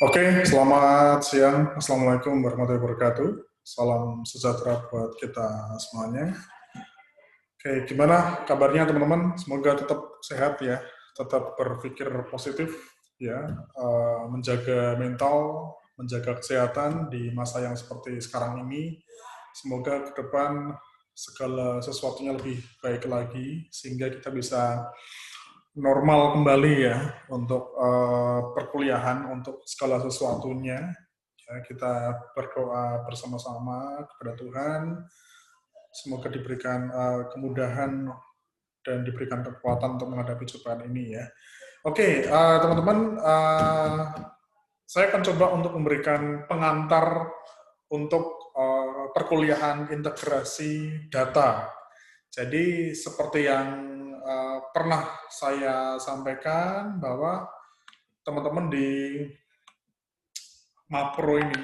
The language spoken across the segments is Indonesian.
Oke, selamat siang. Assalamualaikum warahmatullahi wabarakatuh. Salam sejahtera buat kita semuanya. Oke, gimana kabarnya teman-teman? Semoga tetap sehat ya, tetap berpikir positif ya, menjaga mental, menjaga kesehatan di masa yang seperti sekarang ini. Semoga ke depan segala sesuatunya lebih baik lagi sehingga kita bisa normal kembali ya untuk perkuliahan, untuk segala sesuatunya. Ya, kita berdoa bersama-sama kepada Tuhan, semoga diberikan kemudahan dan diberikan kekuatan untuk menghadapi cobaan ini ya. Oke, teman-teman, saya akan coba untuk memberikan pengantar untuk perkuliahan integrasi data. Jadi seperti yang pernah saya sampaikan bahwa teman-teman di Mapro ini,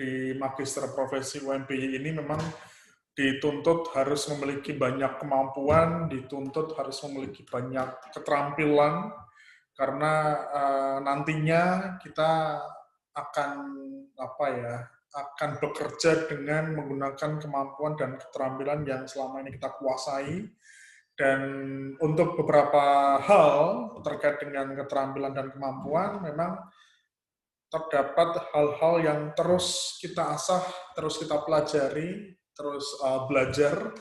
di Magister Profesi UMPY ini memang dituntut harus memiliki banyak kemampuan, dituntut harus memiliki banyak keterampilan, karena nantinya kita akan akan bekerja dengan menggunakan kemampuan dan keterampilan yang selama ini kita kuasai. Dan untuk beberapa hal terkait dengan keterampilan dan kemampuan, memang terdapat hal-hal yang terus kita asah, terus kita pelajari, terus belajar,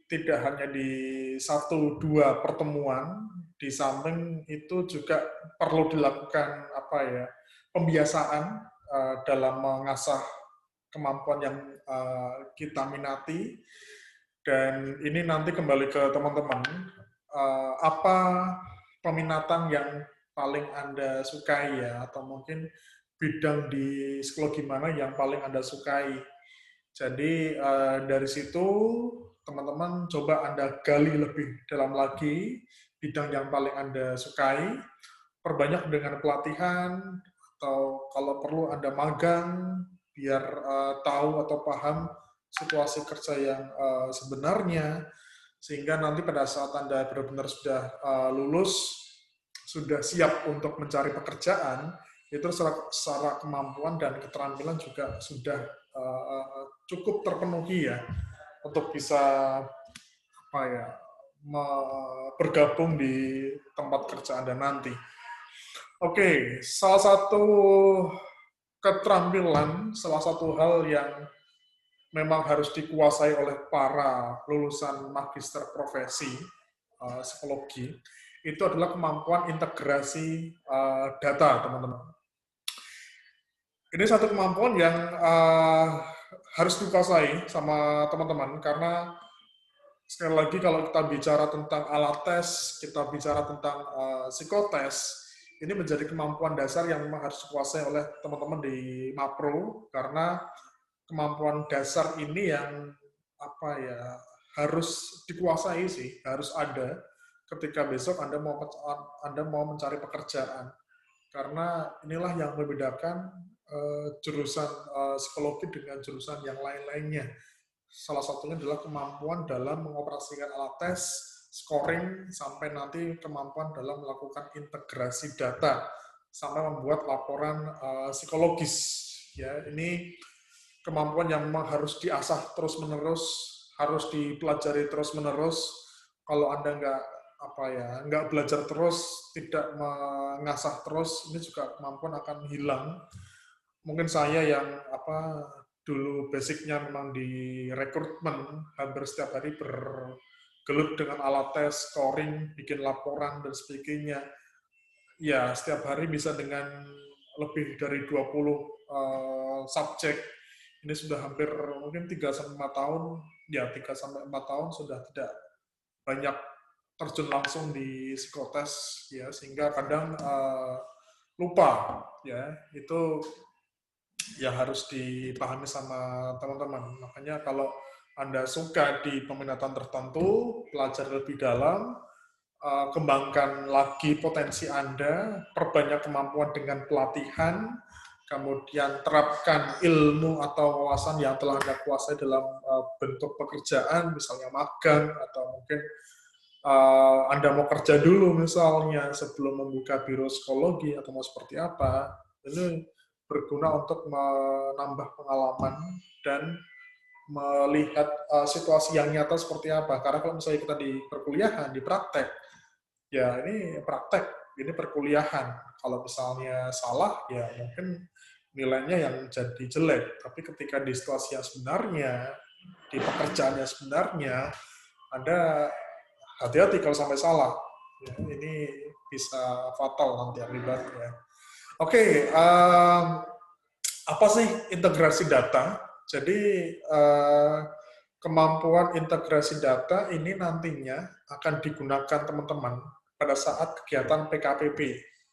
tidak hanya di 1-2 pertemuan, di samping itu juga perlu dilakukan pembiasaan dalam mengasah kemampuan yang kita minati. Dan ini nanti kembali ke teman-teman, apa peminatan yang paling Anda sukai ya, atau mungkin bidang di psikologi mana yang paling Anda sukai. Jadi dari situ teman-teman coba Anda gali lebih dalam lagi bidang yang paling Anda sukai, perbanyak dengan pelatihan, atau kalau perlu Anda magang biar tahu atau paham situasi kerja yang sebenarnya, sehingga nanti pada saat Anda benar-benar sudah lulus, sudah siap untuk mencari pekerjaan, itu secara kemampuan dan keterampilan juga sudah cukup terpenuhi ya untuk bisa bergabung di tempat kerja Anda nanti. Oke, salah satu keterampilan, salah satu hal yang memang harus dikuasai oleh para lulusan magister profesi psikologi, itu adalah kemampuan integrasi data, teman-teman. Ini satu kemampuan yang harus dikuasai sama teman-teman, karena sekali lagi kalau kita bicara tentang alat tes, kita bicara tentang psikotes, ini menjadi kemampuan dasar yang memang harus dikuasai oleh teman-teman di Mapro, karena kemampuan dasar ini yang harus dikuasai sih, harus ada ketika besok Anda mau mencari pekerjaan, karena inilah yang membedakan jurusan psikologi dengan jurusan yang lain-lainnya. Salah satunya adalah kemampuan dalam mengoperasikan alat tes, scoring, sampai nanti kemampuan dalam melakukan integrasi data, sampai membuat laporan psikologis. Ya, ini kemampuan yang memang harus diasah terus-menerus, harus dipelajari terus-menerus. Kalau Anda nggak belajar terus, tidak mengasah terus, ini juga kemampuan akan hilang. Mungkin saya yang dulu basicnya memang di rekrutmen, hampir setiap hari bergelut dengan alat tes, scoring, bikin laporan, dan sebagainya. Ya, setiap hari bisa dengan lebih dari 20 subjek. Ini sudah hampir mungkin 3-4 tahun, ya 3-4 tahun sudah tidak banyak terjun langsung di psikotes, ya, sehingga kadang lupa, ya, itu yang harus dipahami sama teman-teman. Makanya kalau Anda suka di peminatan tertentu, pelajari lebih dalam, kembangkan lagi potensi Anda, perbanyak kemampuan dengan pelatihan, kemudian terapkan ilmu atau wawasan yang telah Anda kuasai dalam bentuk pekerjaan, misalnya magang, atau mungkin Anda mau kerja dulu misalnya sebelum membuka biro psikologi atau mau seperti apa. Ini berguna untuk menambah pengalaman dan melihat situasi yang nyata seperti apa. Karena kalau misalnya kita di perkuliahan, di praktek, ya ini praktek, ini perkuliahan. Kalau misalnya salah, ya mungkin nilainya yang jadi jelek. Tapi ketika di situasi yang sebenarnya, di pekerjaan yang sebenarnya, Anda hati-hati kalau sampai salah. Ya, ini bisa fatal nanti akibatnya. Oke, apa sih integrasi data? Jadi kemampuan integrasi data ini nantinya akan digunakan teman-teman pada saat kegiatan PKPP,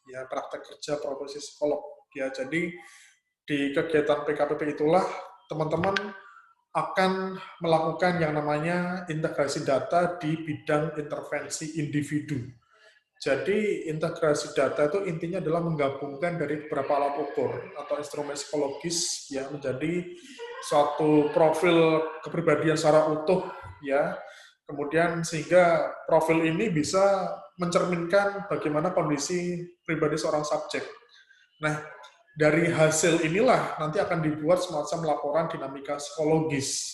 ya praktek kerja profesi psikolog. Ya, jadi di kegiatan PKPP itulah teman-teman akan melakukan yang namanya integrasi data di bidang intervensi individu. Jadi integrasi data itu intinya adalah menggabungkan dari beberapa alat ukur atau instrumen psikologis yang menjadi suatu profil kepribadian secara utuh, ya. Kemudian sehingga profil ini bisa mencerminkan bagaimana kondisi pribadi seorang subjek. Nah, dari hasil inilah nanti akan dibuat semacam laporan dinamika psikologis.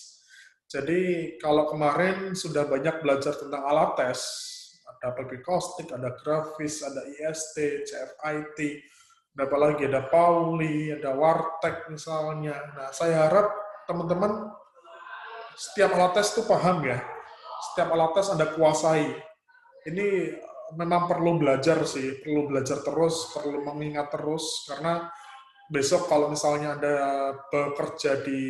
Jadi kalau kemarin sudah banyak belajar tentang alat tes, ada Pepikostik, ada Grafis, ada IST, CFIT, ada apa lagi, ada Pauli, ada Wartek misalnya. Nah, saya harap teman-teman setiap alat tes itu paham ya, setiap alat tes Anda kuasai. Ini memang perlu belajar sih, perlu belajar terus, perlu mengingat terus, karena besok kalau misalnya Anda bekerja di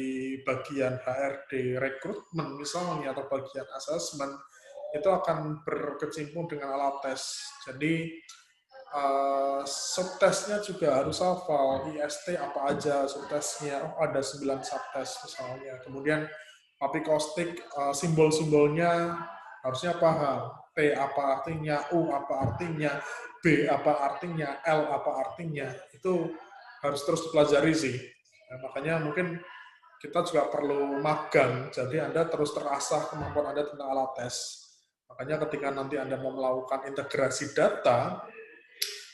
bagian HRD rekrutmen misalnya, atau bagian asesmen, itu akan berkecimpung dengan alat tes. Jadi subtesnya juga harus hafal, IST apa aja subtesnya, oh ada 9 subtes misalnya. Kemudian Papikostik, simbol-simbolnya harusnya paham. P apa artinya, U apa artinya, B apa artinya, L apa artinya. Itu harus terus dipelajari sih. Nah, makanya mungkin kita juga perlu magang, jadi Anda terus terasah kemampuan Anda tentang alat tes. Makanya ketika nanti Anda mau melakukan integrasi data,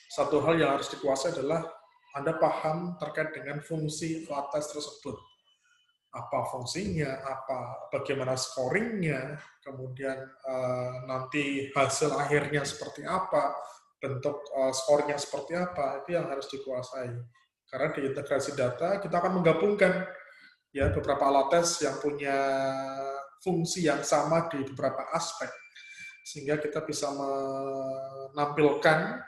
satu hal yang harus dikuasai adalah Anda paham terkait dengan fungsi alat tes tersebut. Apa fungsinya, bagaimana scoringnya, kemudian nanti hasil akhirnya seperti apa, bentuk skornya seperti apa, itu yang harus dikuasai. Karena di integrasi data kita akan menggabungkan ya beberapa alat tes yang punya fungsi yang sama di beberapa aspek, sehingga kita bisa menampilkan,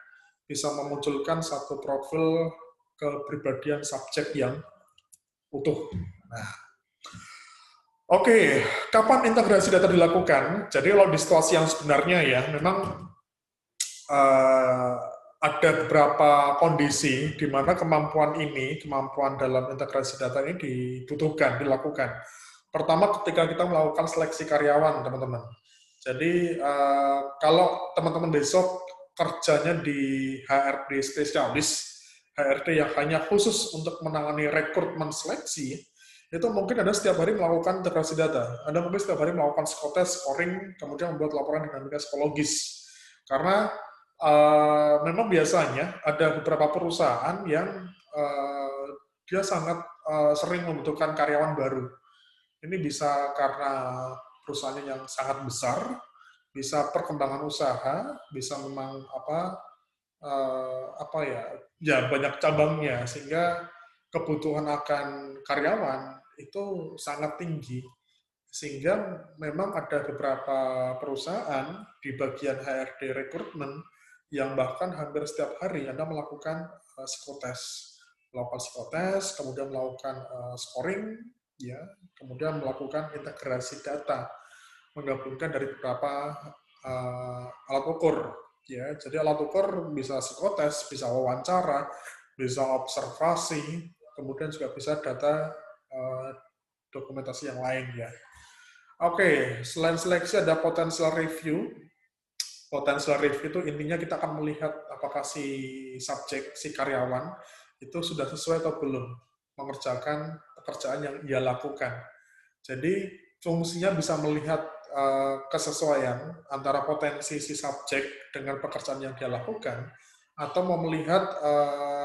bisa memunculkan satu profil kepribadian subjek yang utuh. Nah, oke, kapan integrasi data dilakukan? Jadi kalau di situasi yang sebenarnya ya, memang ada beberapa kondisi di mana kemampuan dalam integrasi data ini dibutuhkan, dilakukan. Pertama, ketika kita melakukan seleksi karyawan, teman-teman. Jadi kalau teman-teman besok kerjanya di HRD spesialis, HRD yang hanya khusus untuk menangani rekrutmen seleksi, itu mungkin Anda setiap hari melakukan integrasi data. Anda mungkin setiap hari melakukan psikotes, scoring, kemudian membuat laporan dinamika psikologis. Karena memang biasanya ada beberapa perusahaan yang dia sangat sering membutuhkan karyawan baru. Ini bisa karena perusahaannya yang sangat besar, bisa perkembangan usaha, bisa memang banyak cabangnya, sehingga kebutuhan akan karyawan itu sangat tinggi, sehingga memang ada beberapa perusahaan di bagian HRD rekrutmen yang bahkan hampir setiap hari Anda melakukan psikotes, kemudian melakukan scoring, ya, kemudian melakukan integrasi data, menggabungkan dari beberapa alat ukur. Ya, jadi alat ukur bisa psikotes, bisa wawancara, bisa observasi, kemudian juga bisa data dokumentasi yang lain ya. Oke, selain seleksi ada potential review. Potential review itu intinya kita akan melihat apakah si subjek, si karyawan itu sudah sesuai atau belum mengerjakan pekerjaan yang ia lakukan. Jadi fungsinya bisa melihat kesesuaian antara potensi si subjek dengan pekerjaan yang dia lakukan, atau mau melihat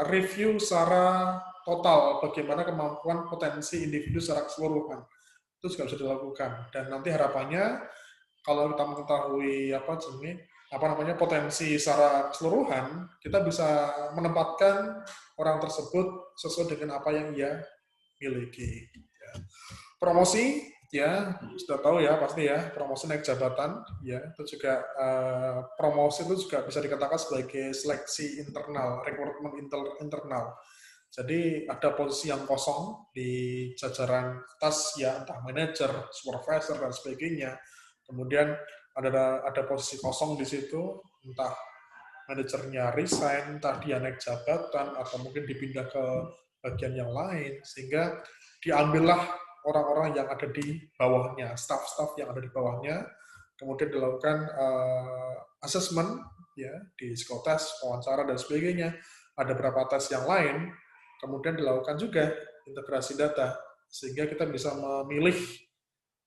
review secara total bagaimana kemampuan potensi individu secara keseluruhan. Itu juga bisa dilakukan. Dan nanti harapannya kalau kita mengetahui potensi secara keseluruhan, kita bisa menempatkan orang tersebut sesuai dengan apa yang ia miliki. Promosi, ya sudah tahu ya pasti ya, promosi naik jabatan, ya itu juga promosi itu juga bisa dikatakan sebagai seleksi internal, rekrutmen internal. Jadi ada posisi yang kosong di jajaran atas ya, entah manajer, supervisor dan sebagainya. Kemudian ada posisi kosong di situ, entah manajernya resign, entah dia naik jabatan atau mungkin dipindah ke bagian yang lain, sehingga diambillah orang-orang yang ada di bawahnya, staff-staff yang ada di bawahnya, kemudian dilakukan assessment ya di psikotes, wawancara dan sebagainya. Ada beberapa tes yang lain. Kemudian dilakukan juga integrasi data, sehingga kita bisa memilih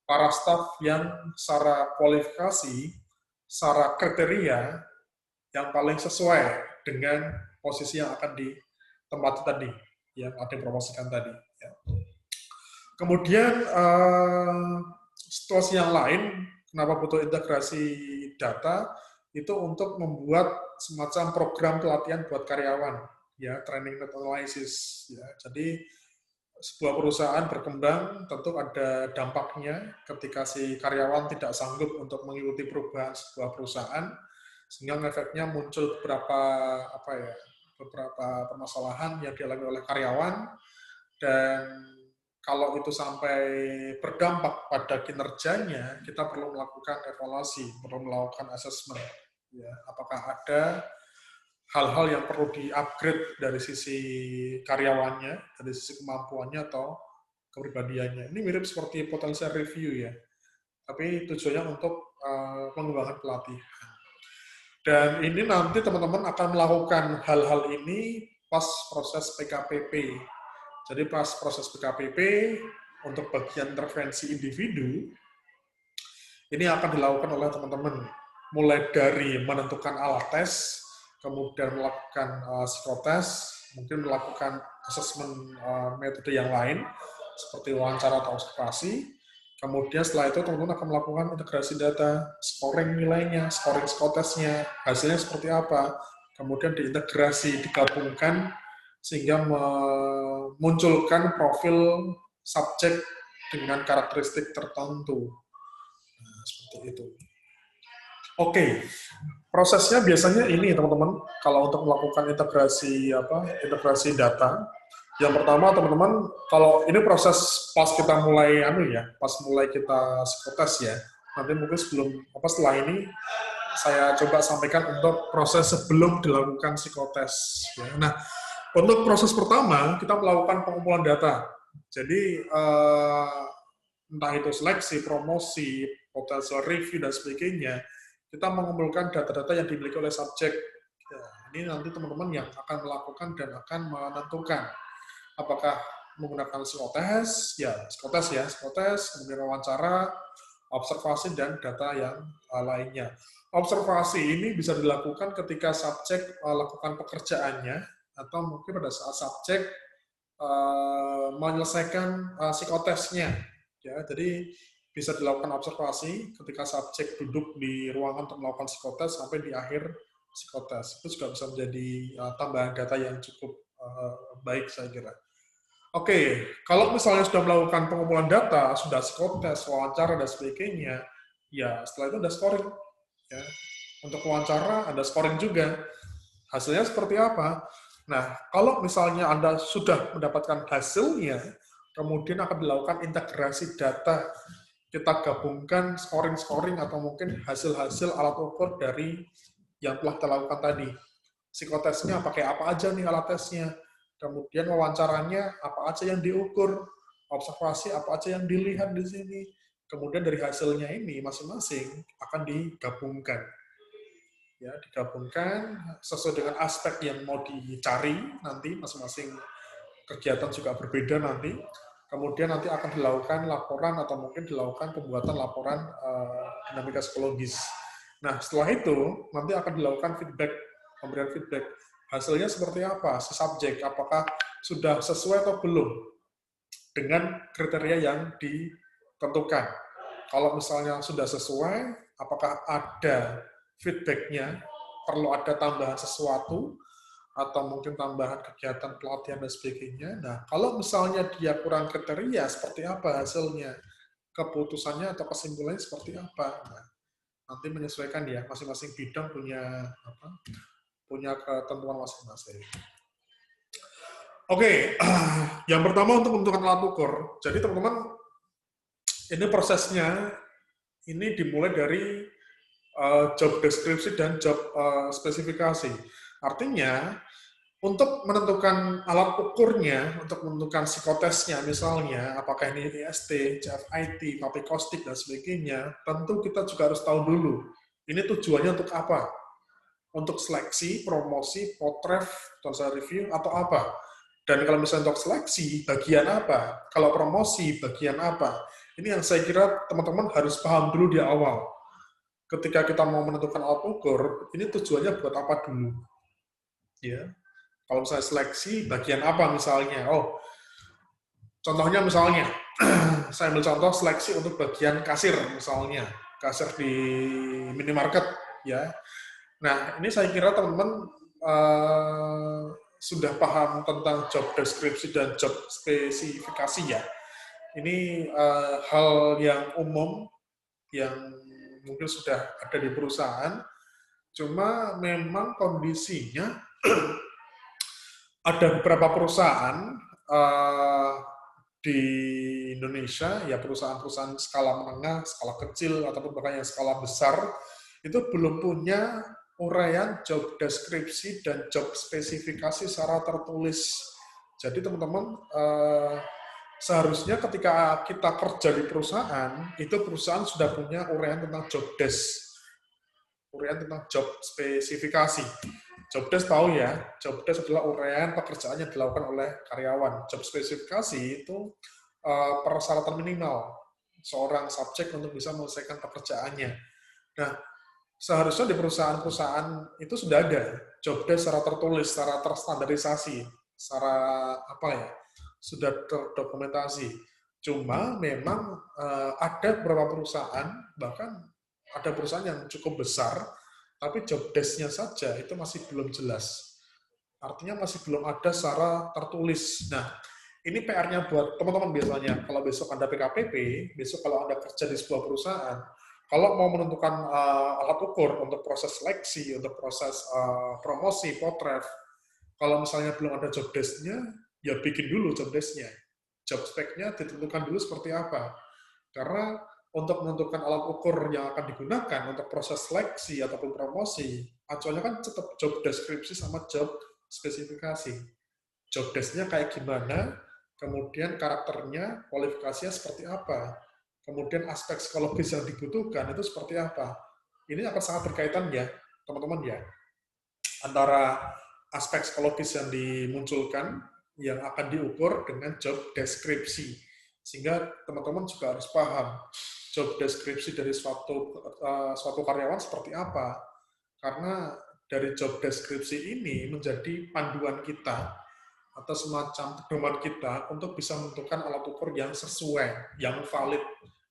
para staf yang secara kualifikasi, secara kriteria, yang paling sesuai dengan posisi yang akan ditempati tadi, yang ada dipromosikan tadi. Ya. Kemudian, situasi yang lain, kenapa butuh integrasi data, itu untuk membuat semacam program pelatihan buat karyawan, ya training analysis. Ya. Jadi sebuah perusahaan berkembang tentu ada dampaknya ketika si karyawan tidak sanggup untuk mengikuti perubahan sebuah perusahaan, sehingga efeknya muncul beberapa permasalahan yang dialami oleh karyawan, dan kalau itu sampai berdampak pada kinerjanya, kita perlu melakukan evaluasi, perlu melakukan assessment. Ya, apakah ada hal-hal yang perlu di-upgrade dari sisi karyawannya, dari sisi kemampuannya atau kepribadiannya. Ini mirip seperti potential review ya, tapi tujuannya untuk pengembangan pelatihan. Dan ini nanti teman-teman akan melakukan hal-hal ini pas proses PKPP. Jadi pas proses PKPP, untuk bagian intervensi individu, ini akan dilakukan oleh teman-teman. Mulai dari menentukan alat tes, kemudian melakukan psikotes, mungkin melakukan asesmen metode yang lain, seperti wawancara atau observasi. Kemudian setelah itu teman-teman akan melakukan integrasi data, scoring nilainya, scoring psikotesnya, hasilnya seperti apa, kemudian diintegrasi, digabungkan, sehingga memunculkan profil subjek dengan karakteristik tertentu. Nah, seperti itu. Oke, prosesnya biasanya ini teman-teman, kalau untuk melakukan integrasi data. Yang pertama teman-teman, kalau ini proses pas kita mulai pas mulai kita psikotes ya. Nanti mungkin setelah ini saya coba sampaikan untuk proses sebelum dilakukan psikotes. Ya. Nah, untuk proses pertama kita melakukan pengumpulan data. Jadi entah itu seleksi, promosi, potential review dan sebagainya, kita mengumpulkan data-data yang dimiliki oleh subjek. Ya, ini nanti teman-teman yang akan melakukan dan akan menentukan apakah menggunakan psikotes, kemudian wawancara, observasi, dan data yang lainnya. Observasi ini bisa dilakukan ketika subjek melakukan pekerjaannya, atau mungkin pada saat subjek menyelesaikan psikotesnya. Ya, jadi bisa dilakukan observasi ketika subjek duduk di ruangan untuk melakukan psikotes sampai di akhir psikotes. Itu juga bisa menjadi tambahan data yang cukup baik saya kira. Oke, kalau misalnya sudah melakukan pengumpulan data, sudah psikotes, wawancara, dan sebagainya, ya setelah itu ada scoring. Ya. Untuk wawancara ada scoring juga. Hasilnya seperti apa? Nah, kalau misalnya Anda sudah mendapatkan hasilnya, kemudian akan dilakukan integrasi data. Kita gabungkan scoring-scoring atau mungkin hasil-hasil alat ukur dari yang telah kita lakukan tadi. Psikotesnya pakai apa aja nih alat tesnya? Kemudian wawancaranya apa aja yang diukur, observasi apa aja yang dilihat di sini. Kemudian dari hasilnya ini masing-masing akan digabungkan. Ya, digabungkan sesuai dengan aspek yang mau dicari nanti, masing-masing kegiatan juga berbeda nanti. Kemudian nanti akan dilakukan laporan atau mungkin dilakukan pembuatan laporan dinamika psikologis. Nah, setelah itu nanti akan dilakukan feedback, pemberian feedback. Hasilnya seperti apa? Si subjek, apakah sudah sesuai atau belum dengan kriteria yang ditentukan. Kalau misalnya sudah sesuai, apakah ada feedback-nya, perlu ada tambahan sesuatu, atau mungkin tambahan kegiatan pelatihan dan sebagainya. Nah, kalau misalnya dia kurang kriteria, seperti apa hasilnya? Keputusannya atau kesimpulannya seperti apa? Nah, nanti menyesuaikan ya, masing-masing bidang punya ketentuan masing-masing. Oke, yang pertama untuk menentukan alat ukur. Jadi teman-teman, ini prosesnya ini dimulai dari job deskripsi dan job spesifikasi. Artinya, untuk menentukan alat ukurnya, untuk menentukan psikotesnya misalnya, apakah ini IST, CFIT, Papikostik, dan sebagainya, tentu kita juga harus tahu dulu, ini tujuannya untuk apa? Untuk seleksi, promosi, potref, sponsor review, atau apa? Dan kalau misalnya untuk seleksi, bagian apa? Kalau promosi, bagian apa? Ini yang saya kira teman-teman harus paham dulu di awal. Ketika kita mau menentukan alat ukur, ini tujuannya buat apa dulu? Ya. Kalau misalnya seleksi, bagian apa misalnya? Oh, contohnya misalnya, saya ambil contoh seleksi untuk bagian kasir misalnya, kasir di minimarket, ya. Nah, ini saya kira teman-teman sudah paham tentang job deskripsi dan job spesifikasi ya. Ini hal yang umum yang mungkin sudah ada di perusahaan, cuma memang kondisinya ada beberapa perusahaan di Indonesia, ya perusahaan-perusahaan skala menengah, skala kecil, ataupun bahkan yang skala besar, itu belum punya uraian job deskripsi dan job spesifikasi secara tertulis. Jadi teman-teman, seharusnya ketika kita kerja di perusahaan, itu perusahaan sudah punya uraian tentang job desk, uraian tentang job spesifikasi. Job desk tahu ya, job desk adalah uraian pekerjaan yang dilakukan oleh karyawan. Job spesifikasi itu persyaratan minimal seorang subjek untuk bisa menyelesaikan pekerjaannya. Nah, seharusnya di perusahaan-perusahaan itu sudah ada job desk secara tertulis, secara terstandarisasi, secara apa ya, sudah terdokumentasi. Cuma memang ada beberapa perusahaan, bahkan ada perusahaan yang cukup besar, tapi job desk-nya saja itu masih belum jelas. Artinya masih belum ada secara tertulis. Nah, ini PR-nya buat teman-teman biasanya. Kalau besok Anda PKPP, besok kalau Anda kerja di sebuah perusahaan, kalau mau menentukan alat ukur untuk proses seleksi, untuk proses promosi, potref, kalau misalnya belum ada job desk-nya, ya bikin dulu job desk-nya. Job spec-nya ditentukan dulu seperti apa. Karena untuk menentukan alat ukur yang akan digunakan untuk proses seleksi ataupun promosi, acuannya kan tetap job deskripsi sama job spesifikasi. Job desk-nya kayak gimana, kemudian karakternya, kualifikasinya seperti apa, kemudian aspek psikologis yang dibutuhkan itu seperti apa. Ini akan sangat berkaitan ya, teman-teman ya, antara aspek psikologis yang dimunculkan, yang akan diukur dengan job deskripsi. Sehingga teman-teman juga harus paham job deskripsi dari suatu karyawan seperti apa. Karena dari job deskripsi ini menjadi panduan kita atau semacam pedoman kita untuk bisa menentukan alat ukur yang sesuai, yang valid,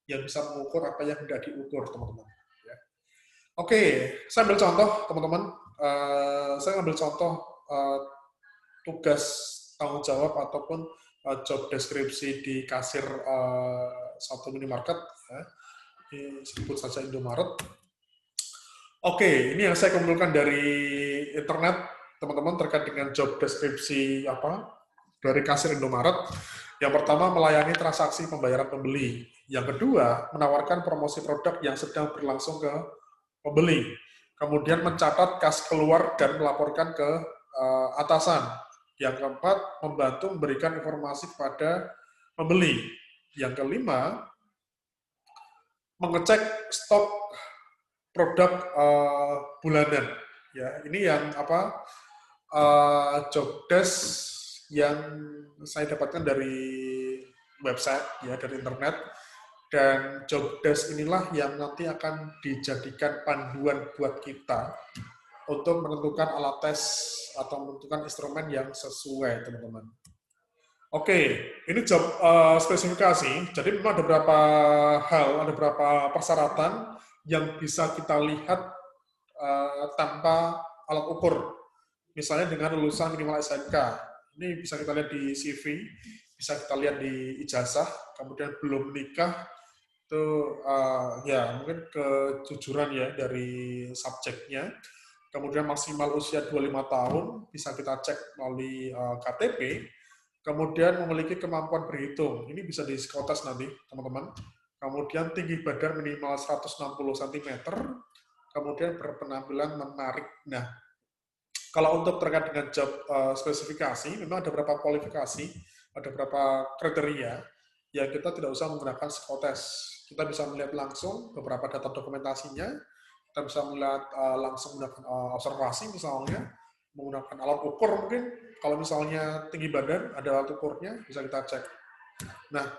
yang bisa mengukur apa yang hendak diukur, teman-teman. Ya. Oke, saya ambil contoh, teman-teman. Saya ambil contoh tugas tanggung jawab ataupun job deskripsi di kasir satu minimarket, ya. Disebut saja Indomaret. Oke, ini yang saya kumpulkan dari internet, teman-teman, terkait dengan job deskripsi dari kasir Indomaret. Yang pertama, melayani transaksi pembayaran pembeli. Yang kedua, menawarkan promosi produk yang sedang berlangsung ke pembeli. Kemudian mencatat kas keluar dan melaporkan ke atasan. Yang keempat, membantu memberikan informasi kepada pembeli. Yang kelima, mengecek stok produk bulanan. Ya, ini yang job desk yang saya dapatkan dari website, ya, dari internet. Dan job desk inilah yang nanti akan dijadikan panduan buat kita untuk menentukan alat tes atau menentukan instrumen yang sesuai, teman-teman. Oke, ini job spesifikasi. Jadi memang ada beberapa hal, ada beberapa persyaratan yang bisa kita lihat tanpa alat ukur. Misalnya dengan lulusan minimal SMK. Ini bisa kita lihat di CV, bisa kita lihat di ijazah, kemudian belum menikah, itu ya mungkin kejujuran ya dari subjeknya. Kemudian maksimal usia 25 tahun, bisa kita cek melalui KTP. Kemudian memiliki kemampuan berhitung, ini bisa di psikotes nanti teman-teman. Kemudian tinggi badan minimal 160 cm, kemudian berpenampilan menarik. Nah, kalau untuk terkait dengan job spesifikasi, memang ada beberapa kualifikasi, ada beberapa kriteria yang kita tidak usah menggunakan psikotes. Kita bisa melihat langsung beberapa data dokumentasinya, kita bisa melihat langsung menggunakan observasi misalnya, menggunakan alat ukur mungkin, kalau misalnya tinggi badan, ada alat ukurnya, bisa kita cek. Nah,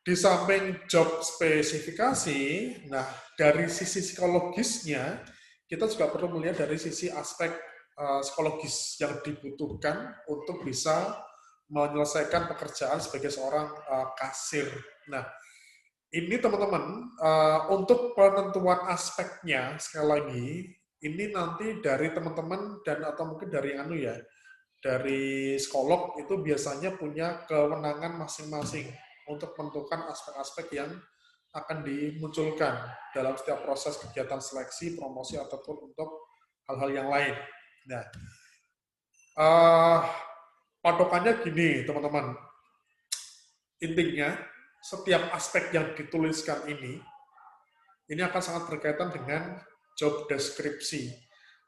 di samping job spesifikasi, nah dari sisi psikologisnya, kita juga perlu melihat dari sisi aspek psikologis yang dibutuhkan untuk bisa menyelesaikan pekerjaan sebagai seorang kasir. Nah, ini teman-teman, untuk penentuan aspeknya, sekali lagi, ini nanti dari teman-teman dan atau mungkin dari dari psikolog itu biasanya punya kewenangan masing-masing untuk menentukan aspek-aspek yang akan dimunculkan dalam setiap proses kegiatan seleksi, promosi, ataupun untuk hal-hal yang lain. Nah, patokannya gini, teman-teman. Intinya, setiap aspek yang dituliskan ini akan sangat berkaitan dengan job deskripsi.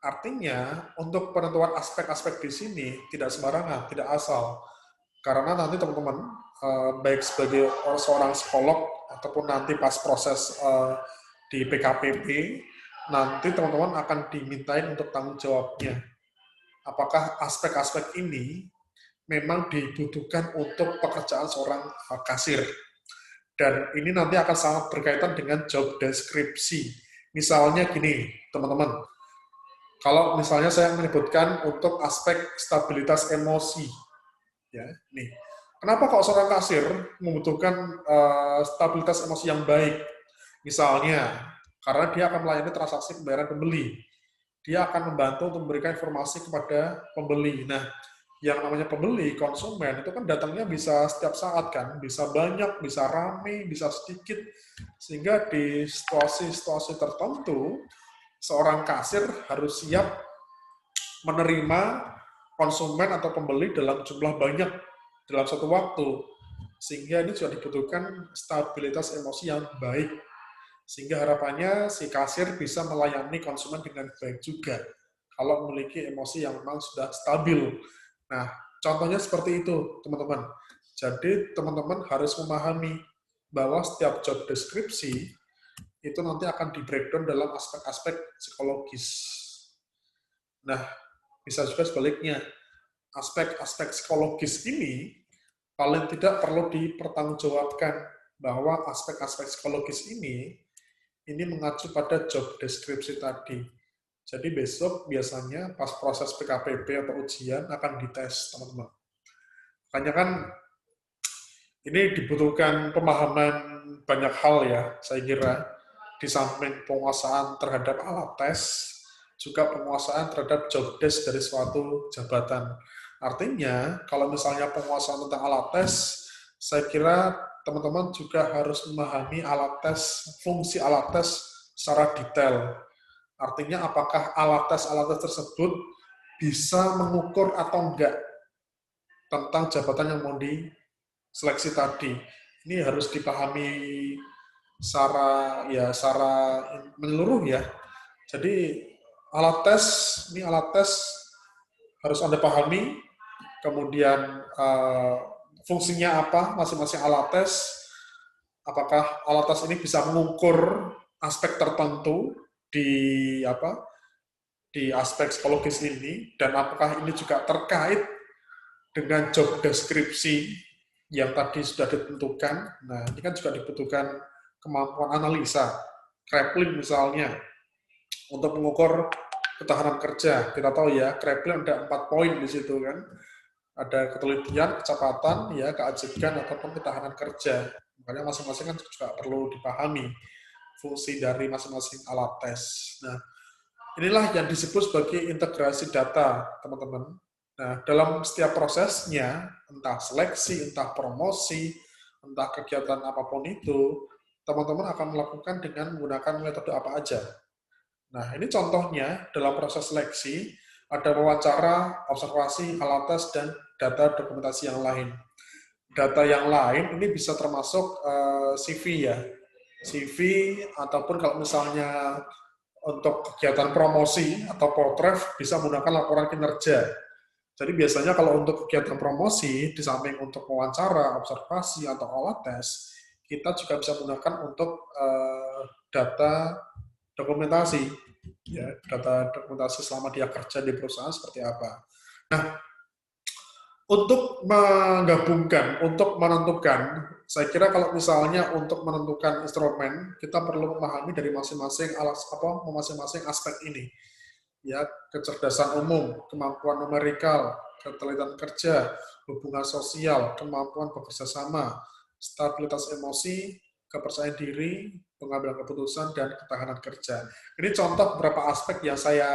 Artinya, untuk penentuan aspek-aspek di sini tidak sembarangan, tidak asal. Karena nanti teman-teman, baik sebagai seorang psikolog ataupun nanti pas proses di PKPP, nanti teman-teman akan dimintain untuk tanggung jawabnya. Apakah aspek-aspek ini memang dibutuhkan untuk pekerjaan seorang kasir. Dan ini nanti akan sangat berkaitan dengan job deskripsi. Misalnya gini, teman-teman. Kalau misalnya saya menyebutkan untuk aspek stabilitas emosi, ya, nih. Kenapa kok seorang kasir membutuhkan stabilitas emosi yang baik? Misalnya, karena dia akan melayani transaksi pembayaran pembeli. Dia akan membantu untuk memberikan informasi kepada pembeli. Nah, yang namanya pembeli, konsumen, itu kan datangnya bisa setiap saat kan, bisa banyak, bisa rame, bisa sedikit. Sehingga di situasi-situasi tertentu, seorang kasir harus siap menerima konsumen atau pembeli dalam jumlah banyak dalam satu waktu. Sehingga ini juga dibutuhkan stabilitas emosi yang baik. Sehingga harapannya si kasir bisa melayani konsumen dengan baik juga kalau memiliki emosi yang memang sudah stabil. Nah, contohnya seperti itu, teman-teman. Jadi, teman-teman harus memahami bahwa setiap job deskripsi itu nanti akan di-breakdown dalam aspek-aspek psikologis. Nah, bisa juga sebaliknya. Aspek-aspek psikologis ini paling tidak perlu dipertanggungjawabkan bahwa aspek-aspek psikologis ini mengacu pada job deskripsi tadi. Jadi besok biasanya pas proses PKPP atau ujian akan dites, teman-teman. Makanya kan ini dibutuhkan pemahaman banyak hal ya, saya kira. Di samping penguasaan terhadap alat tes, juga penguasaan terhadap job desk dari suatu jabatan. Artinya, kalau misalnya penguasaan tentang alat tes, saya kira teman-teman juga harus memahami alat tes, fungsi alat tes secara detail. Artinya apakah alat tes tersebut bisa mengukur atau enggak tentang jabatan yang mau diseleksi tadi. Ini harus dipahami secara menyeluruh ya. Jadi alat tes harus Anda pahami, kemudian fungsinya apa masing-masing alat tes, apakah alat tes ini bisa mengukur aspek tertentu di aspek psikologis ini, dan apakah ini juga terkait dengan job deskripsi yang tadi sudah ditentukan. Nah, ini kan juga dibutuhkan kemampuan analisa, Kraepelin misalnya, untuk mengukur ketahanan kerja. Kita tahu ya, Kraepelin ada 4 poin di situ kan. Ada ketelitian, kecepatan, ya, keajikan ataupun ketahanan kerja. Makanya masing-masing kan juga perlu dipahami fungsi dari masing-masing alat tes. Nah, inilah yang disebut sebagai integrasi data, teman-teman. Nah, dalam setiap prosesnya, entah seleksi, entah promosi, entah kegiatan apapun itu, teman-teman akan melakukan dengan menggunakan metode apa aja. Nah, ini contohnya dalam proses seleksi, ada wawancara, observasi, alat tes, dan data dokumentasi yang lain. Data yang lain ini bisa termasuk CV ya, CV ataupun kalau misalnya untuk kegiatan promosi atau potret bisa menggunakan laporan kinerja. Jadi biasanya kalau untuk kegiatan promosi, di samping untuk wawancara, observasi, atau alat tes, kita juga bisa menggunakan untuk data dokumentasi, ya, data dokumentasi selama dia kerja di perusahaan seperti apa. Nah, untuk menggabungkan, untuk menentukan, saya kira kalau misalnya untuk menentukan instrumen, kita perlu memahami dari masing-masing masing-masing aspek ini, ya, kecerdasan umum, kemampuan numerikal, ketelitian kerja, hubungan sosial, kemampuan bekerja sama, stabilitas emosi, kepercayaan diri, pengambilan keputusan, dan ketahanan kerja. Ini contoh beberapa aspek yang saya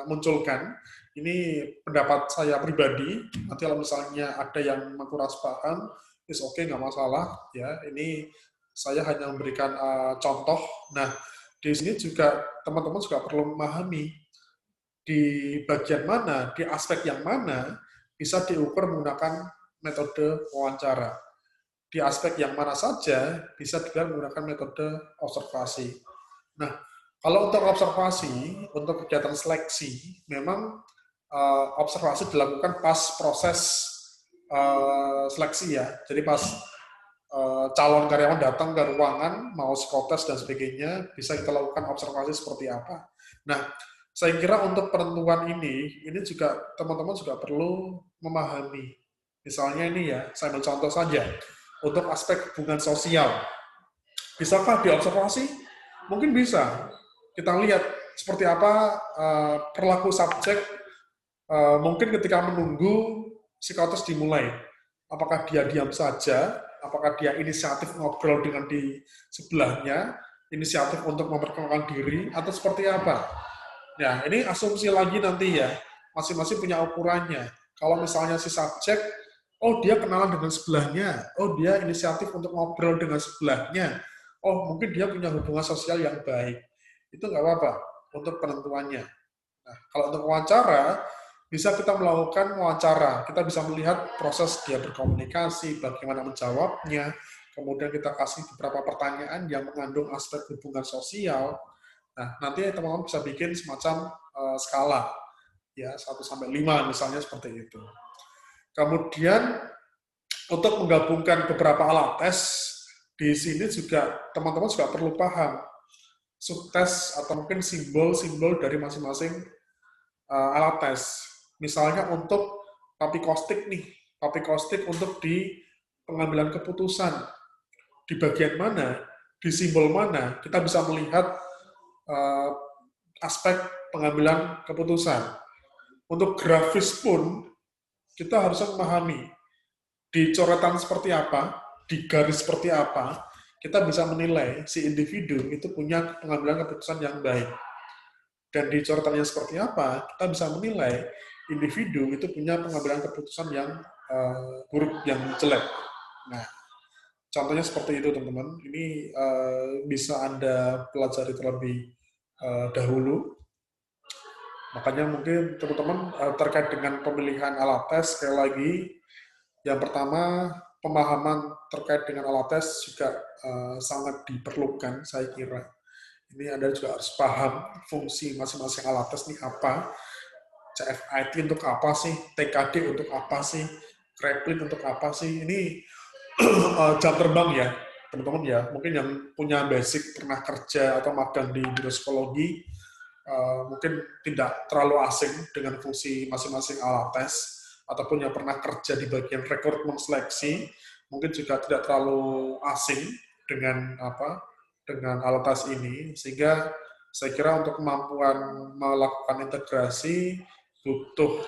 munculkan. Ini pendapat saya pribadi. Nanti kalau misalnya ada yang kurang paham, is oke, nggak masalah. Ya, ini saya hanya memberikan contoh. Nah, di sini juga teman-teman juga perlu memahami di bagian mana, di aspek yang mana bisa diukur menggunakan metode wawancara. Di aspek yang mana saja bisa juga menggunakan metode observasi. Nah, kalau untuk observasi, untuk kegiatan seleksi, memang observasi dilakukan pas proses seleksi ya. Jadi pas calon karyawan datang ke ruangan, mau psikotes dan sebagainya, bisa kita lakukan observasi seperti apa. Nah, saya kira untuk penentuan ini juga teman-teman juga perlu memahami. Misalnya ini ya, saya ambil contoh saja. Untuk aspek hubungan sosial, bisakah diobservasi? Mungkin bisa. Kita lihat seperti apa perilaku subjek mungkin ketika menunggu psikotes dimulai. Apakah dia diam saja, apakah dia inisiatif ngobrol dengan di sebelahnya, inisiatif untuk memperkenalkan diri, atau seperti apa. Ya, ini asumsi lagi nanti ya, masing-masing punya ukurannya. Kalau misalnya si subjek, oh dia kenalan dengan sebelahnya, oh dia inisiatif untuk ngobrol dengan sebelahnya, oh mungkin dia punya hubungan sosial yang baik. Itu nggak apa-apa untuk penentuannya. Nah, kalau untuk wawancara, bisa kita melakukan wawancara. Kita bisa melihat proses dia berkomunikasi, bagaimana menjawabnya, kemudian kita kasih beberapa pertanyaan yang mengandung aspek hubungan sosial. Nah, nanti teman-teman bisa bikin semacam skala, ya 1-5 misalnya seperti itu. Kemudian untuk menggabungkan beberapa alat tes, di sini juga teman-teman juga perlu paham subtes atau mungkin simbol-simbol dari masing-masing alat tes. Misalnya untuk papikostik nih, papikostik untuk di pengambilan keputusan. Di bagian mana, di simbol mana, kita bisa melihat aspek pengambilan keputusan. Untuk grafis pun, kita harus memahami di coretan seperti apa, di garis seperti apa, kita bisa menilai si individu itu punya pengambilan keputusan yang baik. Dan di coretannya seperti apa, kita bisa menilai individu itu punya pengambilan keputusan yang buruk, yang jelek. Nah, contohnya seperti itu, teman-teman. Ini bisa Anda pelajari terlebih dahulu. Makanya mungkin teman-teman terkait dengan pemilihan alat tes, sekali lagi, yang pertama, pemahaman terkait dengan alat tes juga sangat diperlukan, saya kira. Ini Anda juga harus paham fungsi masing-masing alat tes ini apa, CFIT untuk apa sih, TKD untuk apa sih, Kreplin untuk apa sih. Ini jam terbang ya, teman-teman ya. Mungkin yang punya basic pernah kerja atau magang di biro psikologi, mungkin tidak terlalu asing dengan fungsi masing-masing alat tes, ataupun yang pernah kerja di bagian rekrutmen seleksi, mungkin juga tidak terlalu asing dengan dengan alat tes ini, sehingga saya kira untuk kemampuan melakukan integrasi butuh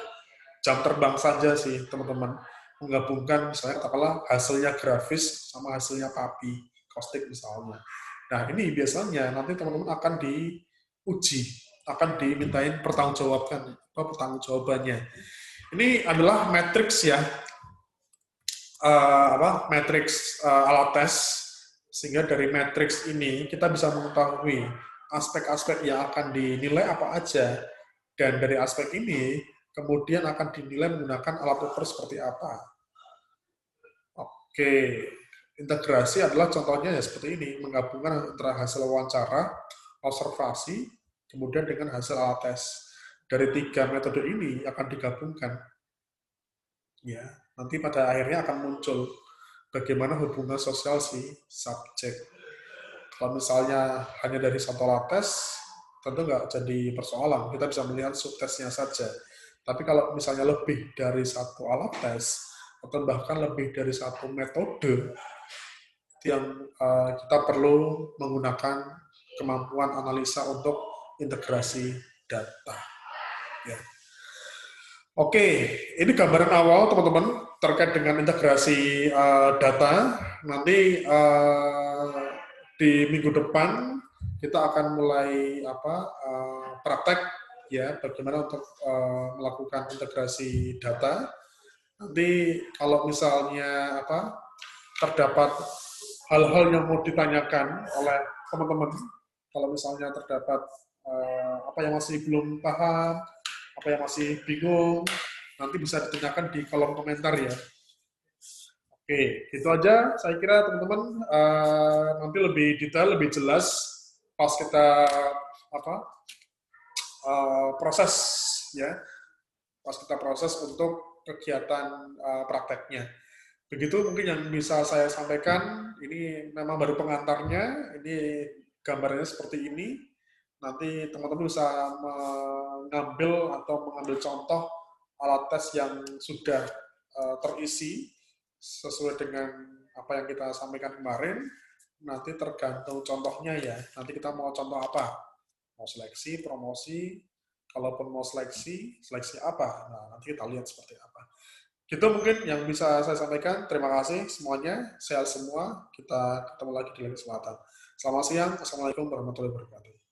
jam terbang saja sih teman-teman, menggabungkan misalnya katakanlah hasilnya grafis sama hasilnya papi kostik misalnya. Nah ini biasanya nanti teman-teman akan diuji, akan dimintain pertanggungjawabannya. Ini adalah matriks ya, matriks alat tes, sehingga dari matriks ini kita bisa mengetahui aspek-aspek yang akan dinilai apa aja, dan dari aspek ini kemudian akan dinilai menggunakan alat ukur seperti apa. Oke, integrasi adalah contohnya ya seperti ini, menggabungkan antara hasil wawancara, observasi, kemudian dengan hasil alat tes. Dari 3 metode ini akan digabungkan. Ya, nanti pada akhirnya akan muncul bagaimana hubungan sosial si subjek. Kalau misalnya hanya dari satu alat tes, tentu nggak jadi persoalan. Kita bisa melihat subtesnya saja. Tapi kalau misalnya lebih dari satu alat tes, atau bahkan lebih dari satu metode, yang kita perlu menggunakan kemampuan analisa untuk integrasi data. Ya. Oke, ini gambaran awal teman-teman terkait dengan integrasi data. Nanti di minggu depan kita akan mulai praktek ya, bagaimana untuk melakukan integrasi data. Nanti kalau misalnya terdapat hal-hal yang mau ditanyakan oleh teman-teman, kalau misalnya terdapat apa yang masih belum paham, apa yang masih bingung, nanti bisa ditanyakan di kolom komentar ya. Oke, itu aja. Saya kira teman-teman nanti lebih detail, lebih jelas pas kita proses ya, pas kita proses untuk kegiatan prakteknya. Begitu mungkin yang bisa saya sampaikan. Ini memang baru pengantarnya. Ini gambarnya seperti ini. Nanti teman-teman bisa mengambil contoh alat tes yang sudah terisi sesuai dengan apa yang kita sampaikan kemarin. Nanti tergantung contohnya ya. Nanti kita mau contoh apa? Mau seleksi, promosi. Kalaupun mau seleksi apa? Nah, nanti kita lihat seperti apa. Gitu mungkin yang bisa saya sampaikan. Terima kasih semuanya. Sehat semua. Kita ketemu lagi di lain kesempatan. Selamat siang. Assalamualaikum warahmatullahi wabarakatuh.